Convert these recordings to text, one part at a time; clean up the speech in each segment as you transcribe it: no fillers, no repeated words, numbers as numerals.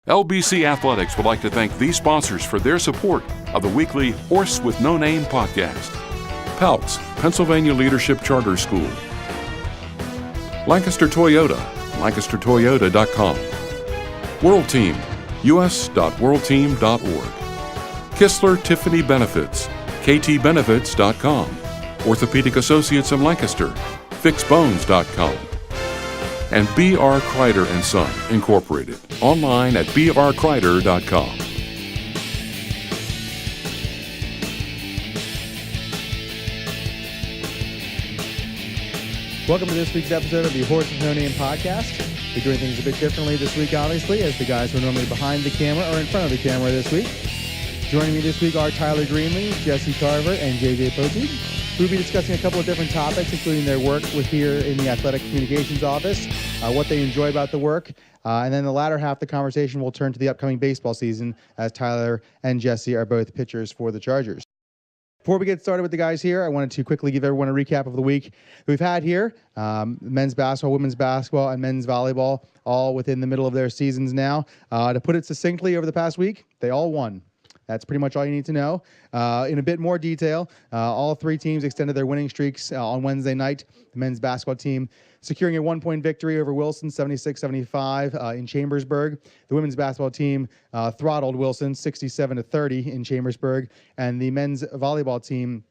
LBC Athletics would like to thank these sponsors for their support of the weekly Horse with No Name podcast. PELTS, Pennsylvania Leadership Charter School. Lancaster Toyota, lancastertoyota.com. World Team, us.worldteam.org. Kistler Tiffany Benefits, ktbenefits.com. Orthopedic Associates of Lancaster, fixbones.com. And B.R. Kreider & Son, Incorporated, online at brkreider.com. Welcome to this week's episode of the Horse with No Name podcast. We're doing things a bit differently this week, obviously, as the guys who are normally behind the camera are in front of the camera this week. Joining me this week are Tyler Greenlee, Jesse Carver, and JJ Poteet. We'll be discussing a couple of different topics, including their work with here in the Athletic Communications Office, what they enjoy about the work, and then the latter half of the conversation will turn to the upcoming baseball season, as Tyler and Jesse are both pitchers for the Chargers. Before we get started with the guys here, I wanted to quickly give everyone a recap of the week we've had here. Men's basketball, women's basketball, and men's volleyball, all within the middle of their seasons now. To put it succinctly, over the past week, they all won. That's pretty much all you need to know. In a bit more detail, all three teams extended their winning streaks on Wednesday night. The men's basketball team securing a one-point victory over Wilson, 76-75 in Chambersburg. The women's basketball team throttled Wilson, 67-30 in Chambersburg. And the men's volleyball team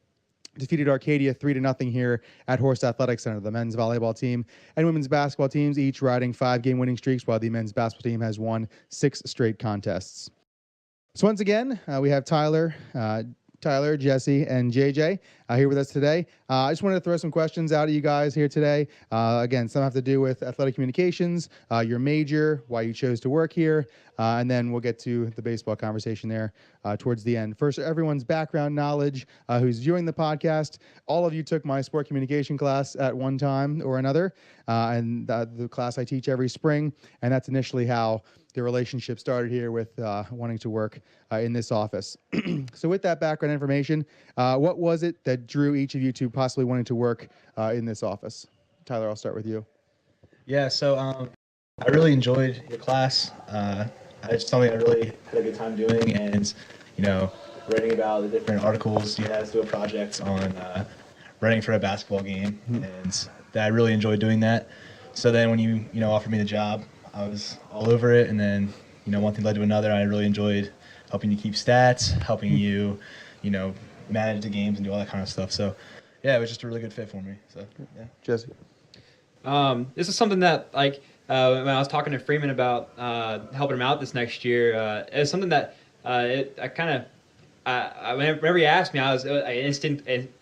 defeated Arcadia 3-0 here at Horse Athletic Center. The men's volleyball team and women's basketball teams each riding 5-game winning streaks, while the men's basketball team has won 6 straight contests. So once again, we have Tyler, Jesse, and JJ here with us today. I just wanted to throw some questions out at you guys here today. Again, some have to do with athletic communications, your major, why you chose to work here, and then we'll get to the baseball conversation there towards the end. First, everyone's background knowledge, who's viewing the podcast. All of you took my sport communication class at one time or another, and the class I teach every spring, and that's initially how the relationship started here with wanting to work in this office. So with that background information, what was it that drew each of you to possibly wanting to work in this office? Tyler, I'll start with you. Yeah, so I really enjoyed your class. It's something I really had a good time doing, and, writing about the different articles you had to do a project on writing for a basketball game, and that I really enjoyed doing that. So then when you offered me the job, I was all over it, and then, one thing led to another. I really enjoyed helping you keep stats, helping you, manage the games and do all that kind of stuff. So, yeah, it was just a really good fit for me. So, yeah. Jesse? This is something that, when I was talking to Freeman about helping him out this next year, it's something that whenever he asked me, I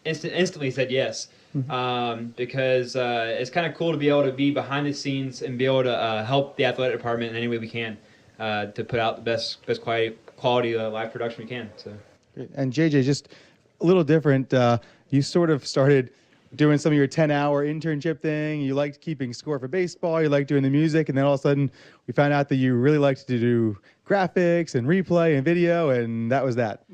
instantly said yes. Because it's kind of cool to be able to be behind the scenes and be able to help the athletic department in any way we can to put out the best quality live production we can. So, and JJ, just a little different. You sort of started doing some of your 10-hour internship thing. You liked keeping score for baseball. You liked doing the music, and then all of a sudden we found out that you really liked to do graphics and replay and video, and that was that.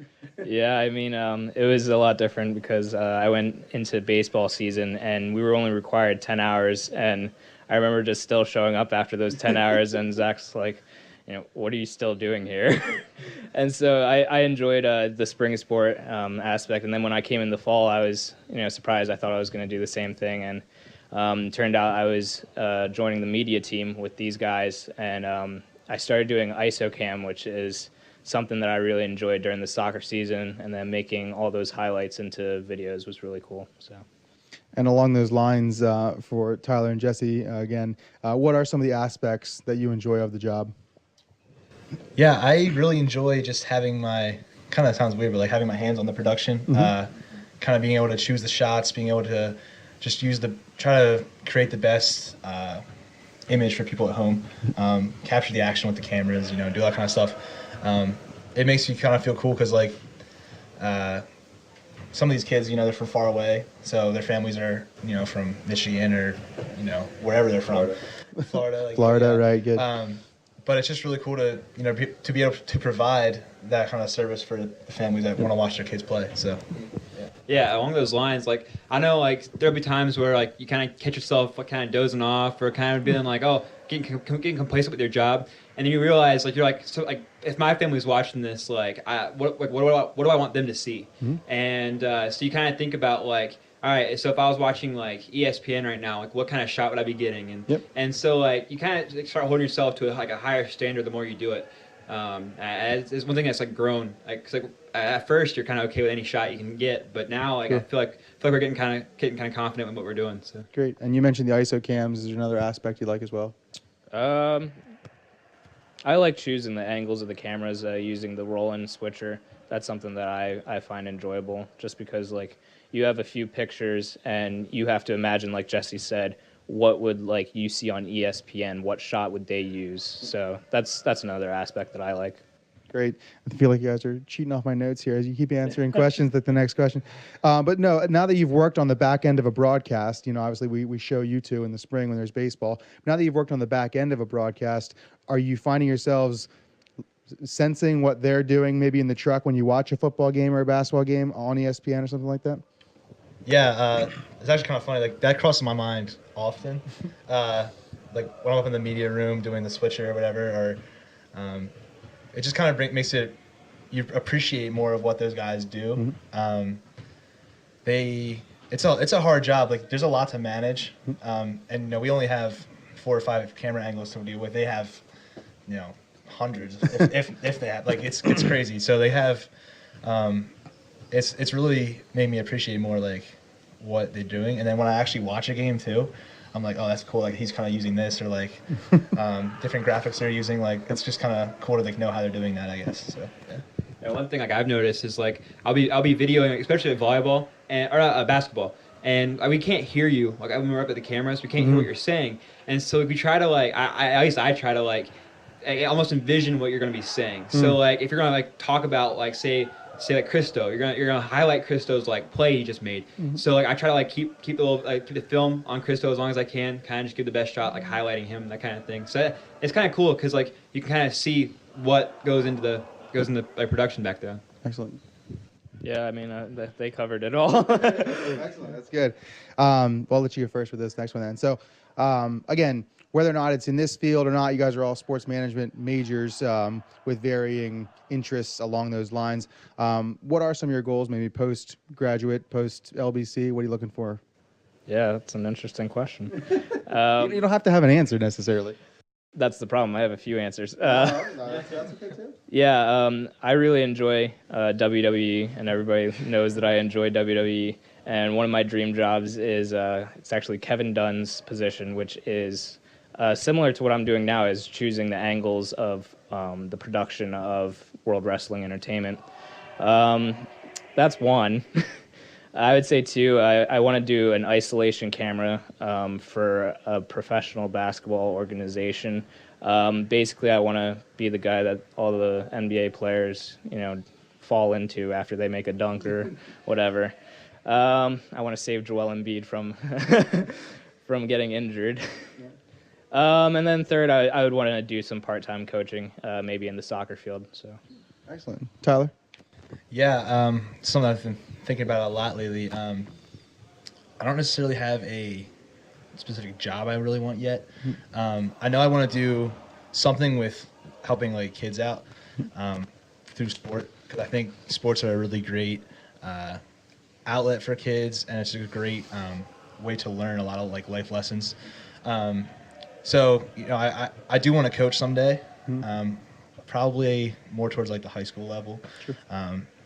Yeah, it was a lot different because I went into baseball season and we were only required 10 hours, and I remember just still showing up after those 10 hours, and Zach's like, what are you still doing here? And so I enjoyed the spring sport aspect, and then when I came in the fall, I was surprised. I thought I was going to do the same thing, and turned out I was joining the media team with these guys, and I started doing ISOCAM, which is something that I really enjoyed during the soccer season, and then making all those highlights into videos was really cool. So. And along those lines, for Tyler and Jesse, again, what are some of the aspects that you enjoy of the job? Yeah, I really enjoy just having kind of sounds weird, but like having my hands on the production, kind of being able to choose the shots, being able to just try to create the best image for people at home, capture the action with the cameras, do that kind of stuff. It makes you kind of feel cool because, some of these kids, they're from far away, so their families are, from Michigan or, wherever they're from. Florida. Florida, right, good. But it's just really cool to be able to provide that kind of service for the families that want to watch their kids play. So, yeah, along those lines, I know there'll be times where you kind of catch yourself kind of dozing off or kind of being getting complacent with your job, and then you realize like you're like, so like if my family's watching this, like what do I want them to see? And so you kind of think about like, all right, so if I was watching like ESPN right now, like what kind of shot would I be getting? And so like you kind of start holding yourself to like a higher standard the more you do it. It's one thing that's like grown. Like, 'cause, like at first you're kind of okay with any shot you can get, but now like I feel like we're getting kind of confident with what we're doing. So Great. And you mentioned the ISO cams. Is there another aspect you like as well? I like choosing the angles of the cameras, using the roll-in switcher. That's something that I find enjoyable, just because like you have a few pictures and you have to imagine, like Jesse said, what would like you see on ESPN, what shot would they use? So that's another aspect that I like. Great. I feel like you guys are cheating off my notes here as you keep answering questions. Like the next question, but no. Now that you've worked on the back end of a broadcast, obviously we show you two in the spring when there's baseball. Now that you've worked on the back end of a broadcast, are you finding yourselves sensing what they're doing maybe in the truck when you watch a football game or a basketball game on ESPN or something like that? Yeah, it's actually kind of funny. Like that crosses my mind often. Like when I'm up in the media room doing the switcher or whatever, or it just kind of makes it you appreciate more of what those guys do. It's a hard job. Like there's a lot to manage, and we only have 4 or 5 camera angles to deal with. They have hundreds if they have. Like it's crazy. So they have. It's really made me appreciate more like what they're doing, and then when I actually watch a game too, I'm like, oh, that's cool. Like he's kind of using this, or like different graphics they're using. Like it's just kind of cool to like know how they're doing that, I guess. So yeah. Yeah, one thing like I've noticed is like I'll be videoing, especially at volleyball or basketball, and we can't hear you. Like when we're up at the cameras, we can't hear what you're saying, and so we try to like at least I try to like almost envision what you're going to be saying. So like if you're going to like talk about like say like Christo, you're gonna highlight Christo's like play he just made. So like I try to like keep the film on Christo as long as I can, kind of just give the best shot, like highlighting him, that kind of thing. So it's kind of cool because like you can kind of see what goes into like production back there. Excellent. Yeah, I mean they covered it all. Excellent. That's good. Well, I'll let you go first with this next one then. So again, whether or not it's in this field or not, you guys are all sports management majors with varying interests along those lines. What are some of your goals, maybe post-graduate, post-LBC? What are you looking for? Yeah, that's an interesting question. You don't have to have an answer necessarily. That's the problem. I have a few answers. That's okay too. Yeah, I really enjoy WWE, and everybody knows that I enjoy WWE. And one of my dream jobs is it's actually Kevin Dunn's position, which is similar to what I'm doing now, is choosing the angles of the production of World Wrestling Entertainment. That's one. I would say two, I want to do an isolation camera for a professional basketball organization. Basically, I want to be the guy that all the NBA players, fall into after they make a dunk or whatever. I want to save Joel Embiid from from getting injured. And then third, I would want to do some part-time coaching, maybe in the soccer field. So, excellent. Tyler? Yeah, something I've been thinking about a lot lately. I don't necessarily have a specific job I really want yet. I know I want to do something with helping like kids out through sport, because I think sports are a really great outlet for kids, and it's a great way to learn a lot of like life lessons. So I do want to coach someday. Probably more towards like the high school level,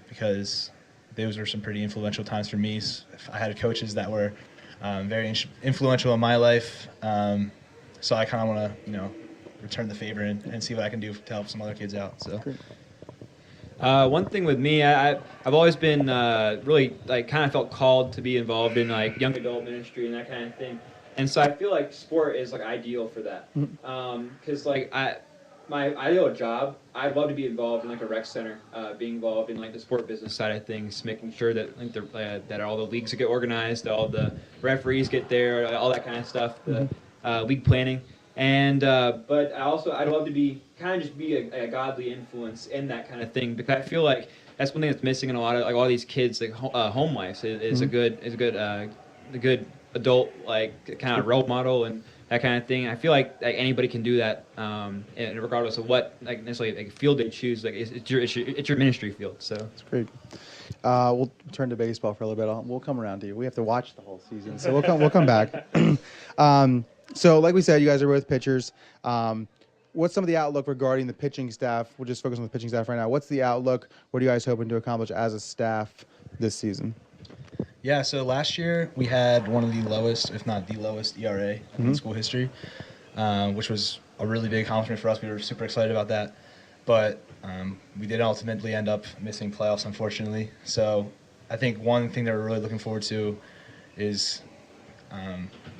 because those were some pretty influential times for me. I had coaches that were very influential in my life, so I kind of want to return the favor and see what I can do to help some other kids out. So. One thing with me, I've always been really like kind of felt called to be involved in like young adult ministry and that kind of thing, and so I feel like sport is like ideal for that, because like my ideal job, I'd love to be involved in like a rec center, being involved in like the sport business side of things, making sure that like that all the leagues get organized, all the referees get there, all that kind of stuff, the league planning, and but I'd love to be kind of just be a godly influence in that kind of thing, because I feel like that's one thing that's missing in a lot of like all these kids like home life is a good adult like kind of role model, and that kind of thing. I feel like anybody can do that, and regardless of what necessarily field they choose. It's your ministry field. So that's great. We'll turn to baseball for a little bit. We'll come around to you. We have to watch the whole season, so we'll come back. So like we said, you guys are both pitchers. What's some of the outlook regarding the pitching staff? We'll just focus on the pitching staff right now. What's the outlook? What are you guys hoping to accomplish as a staff this season? Yeah, so last year we had one of the lowest, if not the lowest, ERA in school history, which was a really big accomplishment for us. We were super excited about that. But we did ultimately end up missing playoffs, unfortunately. So I think one thing that we're really looking forward to is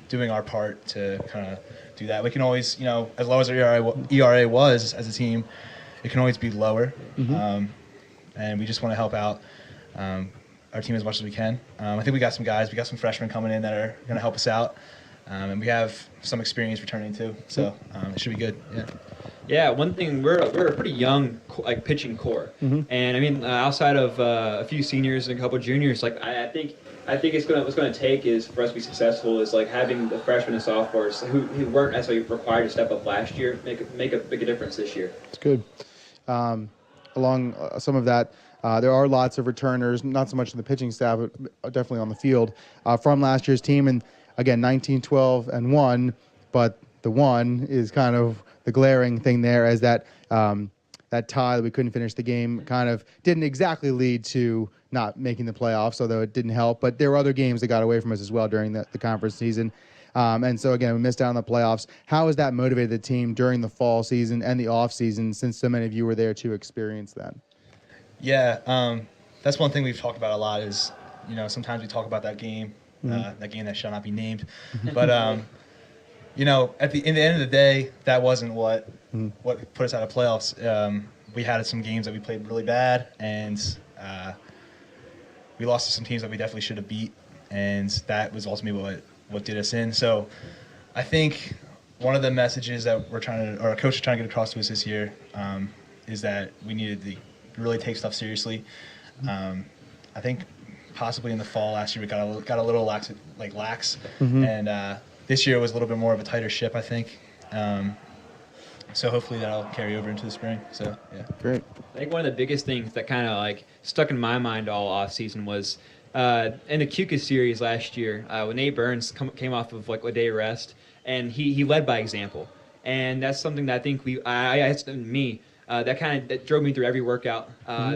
doing our part to kind of do that. We can always, as low as our ERA was as a team, it can always be lower. And we just want to help out our team as much as we can. I think we got some guys. We got some freshmen coming in that are going to help us out. And we have some experience returning too. So it should be good. Yeah. Yeah, one thing, we're a pretty young pitching core, and I mean outside of a few seniors and a couple juniors, I think what's going to take is for us to be successful is having the freshmen and sophomores who weren't necessarily required to step up last year make a difference this year. That's good. Along some of that, there are lots of returners, not so much in the pitching staff, but definitely on the field from last year's team. And again, 19-12-1, but the one is kind of the glaring thing there, as that tie that we couldn't finish the game kind of didn't exactly lead to not making the playoffs, although it didn't help. But there were other games that got away from us as well during the conference season. And so, again, we missed out on the playoffs. How has that motivated the team during the fall season and the off season, since so many of you were there to experience that? Yeah, that's one thing we've talked about a lot is, sometimes we talk about that game that shall not be named. But, at the end of the day, that wasn't what put us out of playoffs. We had some games that we played really bad, and we lost to some teams that we definitely should have beat, and that was ultimately what did us in. So I think one of the messages that our coach is trying to get across to us this year is that we needed to really take stuff seriously. I think possibly in the fall last year we got a little lax, and this year was a little bit more of a tighter ship, I think. So hopefully that'll carry over into the spring. So yeah, great. I think one of the biggest things that kind of stuck in my mind all off season was in the QCA series last year when Nate Burns came off of a day rest, and he led by example, and that's something that I think that drove me through every workout,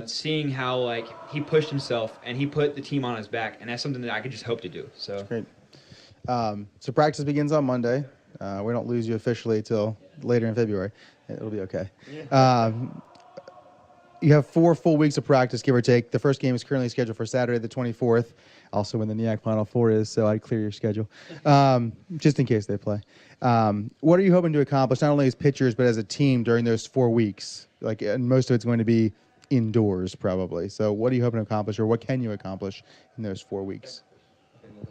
seeing how he pushed himself and he put the team on his back, and that's something that I could just hope to do. So that's great. So practice begins on Monday. We don't lose you officially till later in February. It'll be okay. Yeah. You have 4 full weeks of practice, give or take. The first game is currently scheduled for Saturday the 24th, also when the NEAC Final Four is, so I'd clear your schedule, just in case they play. What are you hoping to accomplish, not only as pitchers, but as a team during those 4 weeks? And most of it's going to be indoors, probably. So what are you hoping to accomplish, or what can you accomplish in those 4 weeks?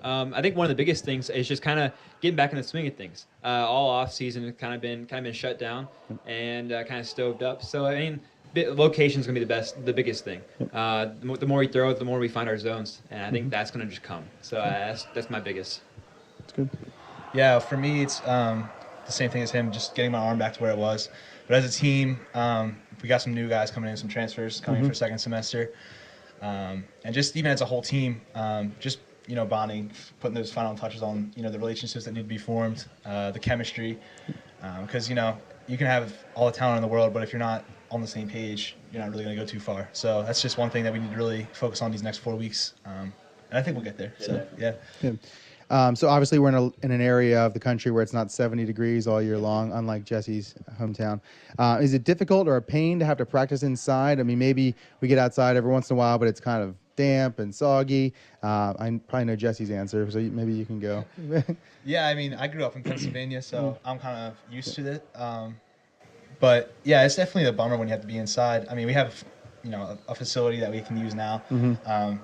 I think one of the biggest things is just kind of getting back in the swing of things. All off season has kind of been shut down and kind of stoved up. So I mean, location is going to be the biggest thing. The more we throw it, the more we find our zones, and I think that's going to just come. So that's my biggest. That's good. Yeah, for me, it's the same thing as him, just getting my arm back to where it was. But as a team, we got some new guys coming in, some transfers coming in for second semester, and just even as a whole team, just bonding, putting those final touches on the relationships that need to be formed, the chemistry, because you can have all the talent in the world, but if you're not on the same page, you're not really going to go too far. So that's just one thing that we need to really focus on these next 4 weeks, and I think we'll get there. So yeah. Good. So obviously we're in an area of the country where it's not 70 degrees all year long, unlike Jesse's hometown. Is it difficult or a pain to have to practice inside? I mean, maybe we get outside every once in a while, but it's kind of damp and soggy. I probably know Jesse's answer, so maybe you can go. Yeah, I mean, I grew up in Pennsylvania, so I'm kind of used to it. But yeah, it's definitely a bummer when you have to be inside. I mean, we have, a facility that we can use now,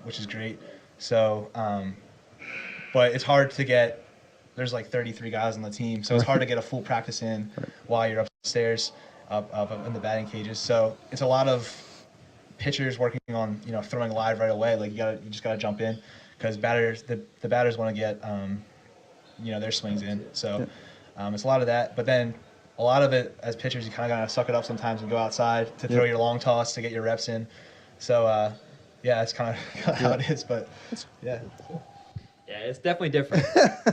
which is great. So, but it's hard to get. There's 33 guys on the team, so it's hard to get a full practice in while you're upstairs, up in the batting cages. So it's a lot of pitchers working on throwing live right away. You just gotta jump in, because the batters want to get their swings in. So It's a lot of that, but then a lot of it as pitchers, you kind of gotta suck it up sometimes and go outside to throw your long toss to get your reps in. So yeah, that's kind of how it is. But yeah. Yeah, it's definitely different.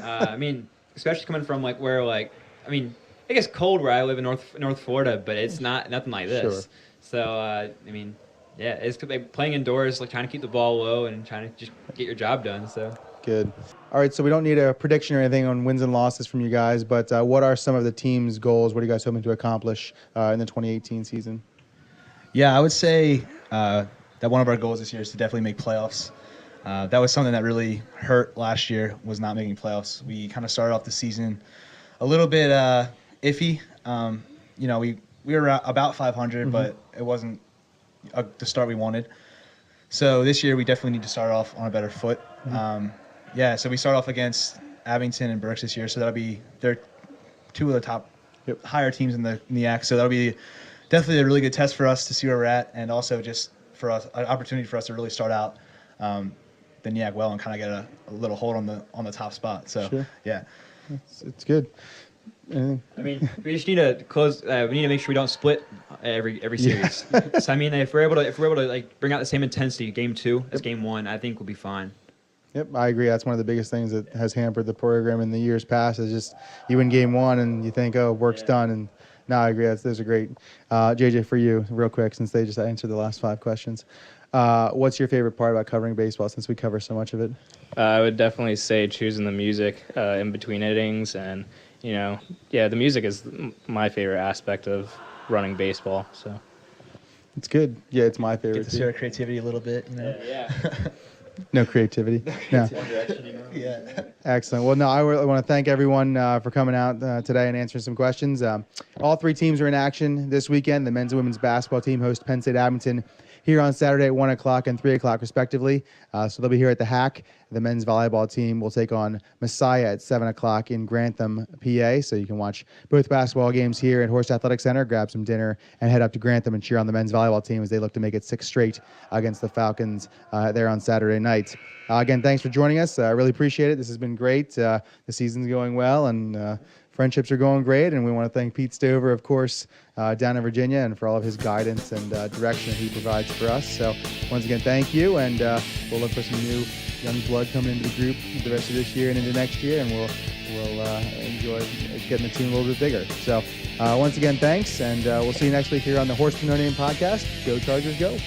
I mean, especially coming from like where like, I mean, it gets cold where I live in North Florida, but it's nothing like this. Sure. So I mean, yeah, it's like playing indoors, like trying to keep the ball low and trying to just get your job done. So Good. All right, so we don't need a prediction or anything on wins and losses from you guys, but what are some of the team's goals? What are you guys hoping to accomplish in the 2018 season? Yeah, I would say that one of our goals this year is to definitely make playoffs. That was something that really hurt last year, was not making playoffs. We kind of started off the season a little bit iffy. You know, we were about 500, but it wasn't the start we wanted. So this year we definitely need to start off on a better foot. Yeah, so we start off against Abington and Berks this year, so they're two of the top higher teams in the NEAC. So that'll be definitely a really good test for us to see where we're at, and also just for us an opportunity for us to really start out the NEAC well and kind of get a little hold on the top spot. So yeah, it's good. I mean, we just need to close. We need to make sure we don't split every series. So I mean, if we're able to like bring out the same intensity game 2 as game 1, I think we'll be fine. Yep, I agree. That's one of the biggest things that has hampered the program in the years past is just you win game 1 and you think, oh, work's done. And no, I agree. Those are great. JJ, for you, real quick, since they just answered the last 5 questions. What's your favorite part about covering baseball since we cover so much of it? I would definitely say choosing the music in between innings, and the music is my favorite aspect of running baseball. So it's good. Yeah, it's my favorite. Get to see our creativity a little bit. Yeah. No creativity. No. Yeah. Excellent. Well, no, I want to thank everyone for coming out today and answering some questions. All 3 teams are in action this weekend. The men's and women's basketball team host Penn State Abington here on Saturday at 1 o'clock and 3 o'clock, respectively. So they'll be here at the Hack. The men's volleyball team will take on Messiah at 7 o'clock in Grantham, PA. So you can watch both basketball games here at Horst Athletic Center, grab some dinner, and head up to Grantham and cheer on the men's volleyball team as they look to make it 6 straight against the Falcons there on Saturday night. Again, thanks for joining us. I really appreciate it. This has been great. The season's going well, and friendships are going great. And we want to thank Pete Stover, of course, down in Virginia, and for all of his guidance and direction that he provides for us. So once again, thank you, and we'll look for some new young blood coming into the group the rest of this year and into next year, and we'll enjoy getting the team a little bit bigger. So once again, thanks, and we'll see you next week here on the Horse to No Name podcast. Go Chargers, go!